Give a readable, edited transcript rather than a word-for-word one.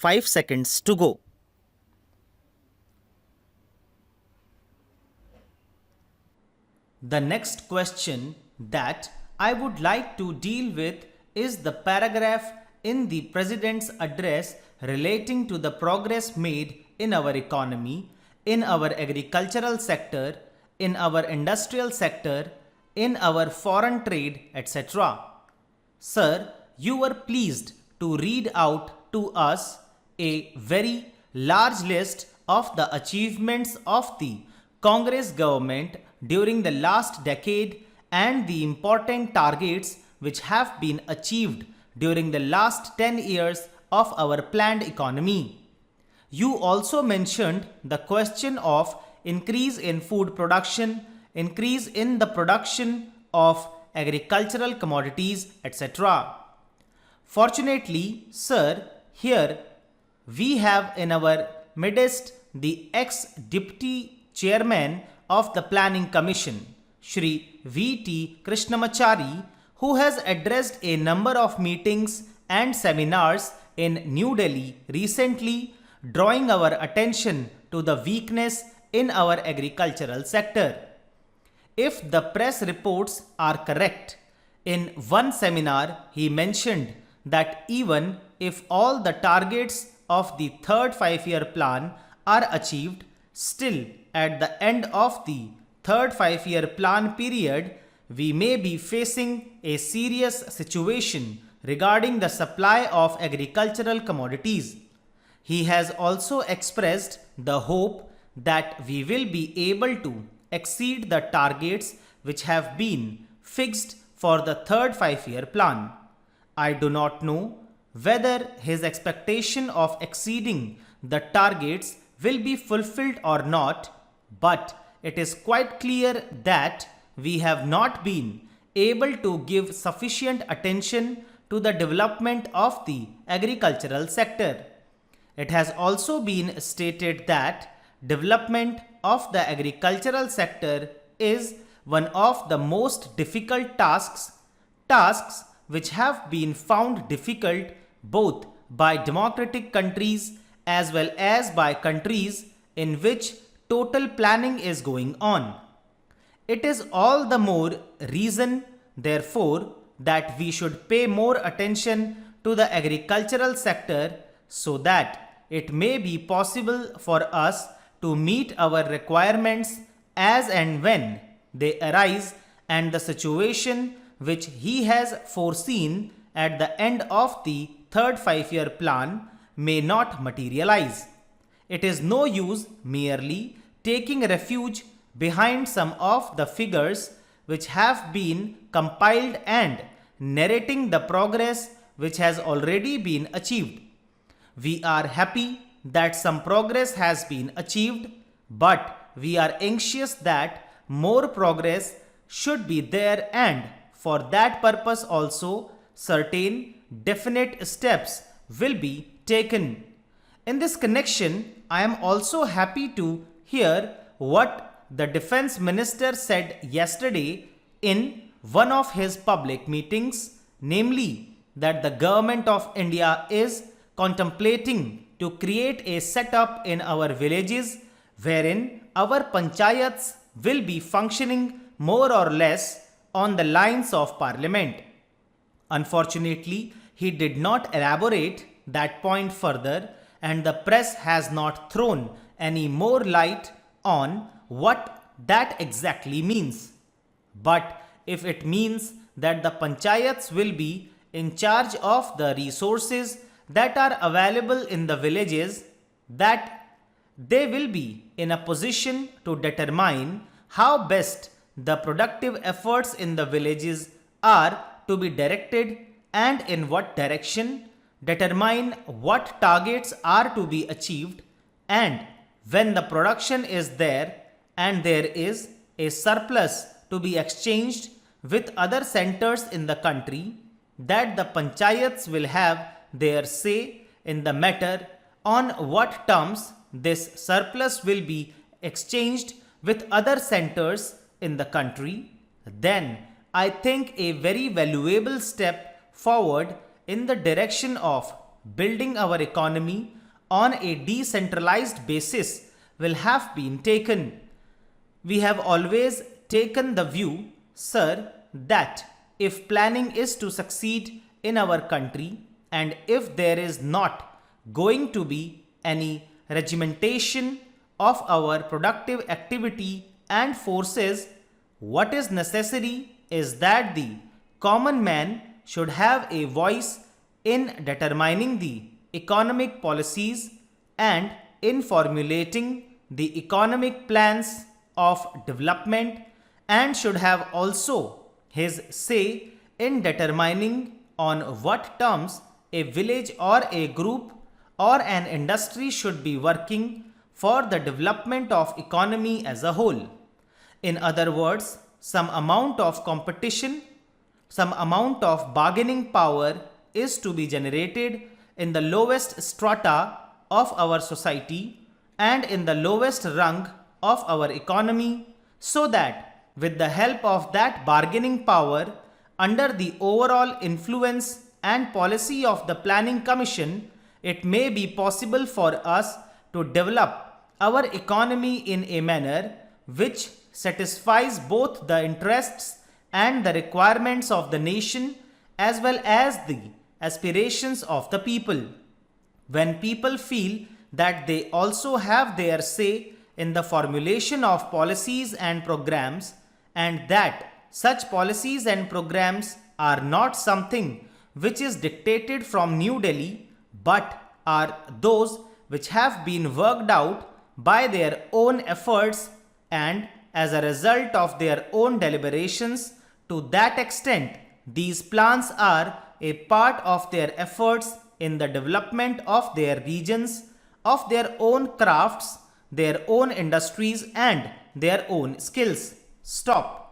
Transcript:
5 seconds to go. The next question that I would like to deal with is the paragraph in the President's address relating to the progress made in our economy, in our agricultural sector, in our industrial sector, in our foreign trade, etc. Sir, you were pleased to read out to us a very large list of the achievements of the Congress government during the last decade and the important targets which have been achieved during the last 10 years of our planned economy. You also mentioned the question of increase in food production, increase in the production of agricultural commodities, etc. Fortunately, sir, here we have in our midst the ex-deputy chairman of the Planning Commission, Shri V.T. Krishnamachari, who has addressed a number of meetings and seminars in New Delhi recently, drawing our attention to the weakness in our agricultural sector. If the press reports are correct, in one seminar he mentioned that even if all the targets of the third 5-year plan are achieved, still at the end of the third 5-year plan period, we may be facing a serious situation regarding the supply of agricultural commodities. He has also expressed the hope that we will be able to exceed the targets which have been fixed for the third 5-year plan. I do not know whether his expectation of exceeding the targets will be fulfilled or not, but it is quite clear that we have not been able to give sufficient attention to the development of the agricultural sector. It has also been stated that development of the agricultural sector is one of the most difficult tasks which have been found difficult both by democratic countries as well as by countries in which total planning is going on. It is all the more reason, therefore, that we should pay more attention to the agricultural sector so that it may be possible for us to meet our requirements as and when they arise, and the situation which he has foreseen at the end of the third 5-year plan may not materialize. It is no use merely taking refuge behind some of the figures which have been compiled and narrating the progress which has already been achieved. We are happy that some progress has been achieved, but we are anxious that more progress should be there, and for that purpose also certain definite steps will be taken. In this connection, I am also happy to hear what the Defense Minister said yesterday in one of his public meetings, namely that the Government of India is contemplating to create a setup in our villages wherein our panchayats will be functioning more or less on the lines of Parliament. Unfortunately, he did not elaborate that point further, and the press has not thrown any more light on what that exactly means. But if it means that the panchayats will be in charge of the resources that are available in the villages, that they will be in a position to determine how best the productive efforts in the villages are to be directed and in what direction, determine what targets are to be achieved, and when the production is there and there is a surplus to be exchanged with other centers in the country, that the panchayats will have their say in the matter on what terms this surplus will be exchanged with other centers in the country, then I think a very valuable step forward in the direction of building our economy on a decentralized basis will have been taken. We have always taken the view, sir, that if planning is to succeed in our country and if there is not going to be any regimentation of our productive activity and forces, what is necessary is that the common man should have a voice in determining the economic policies and in formulating the economic plans of development, and should have also his say in determining on what terms a village or a group or an industry should be working for the development of economy as a whole. In other words, some amount of competition, some amount of bargaining power is to be generated in the lowest strata of our society and in the lowest rung of our economy, so that with the help of that bargaining power, under the overall influence and policy of the Planning Commission, it may be possible for us to develop our economy in a manner which satisfies both the interests and the requirements of the nation as well as the aspirations of the people. When people feel that they also have their say in the formulation of policies and programs, and that such policies and programs are not something which is dictated from New Delhi, but are those which have been worked out by their own efforts and as a result of their own deliberations, to that extent these plans are a part of their efforts in the development of their regions, of their own crafts, their own industries and their own skills. Stop.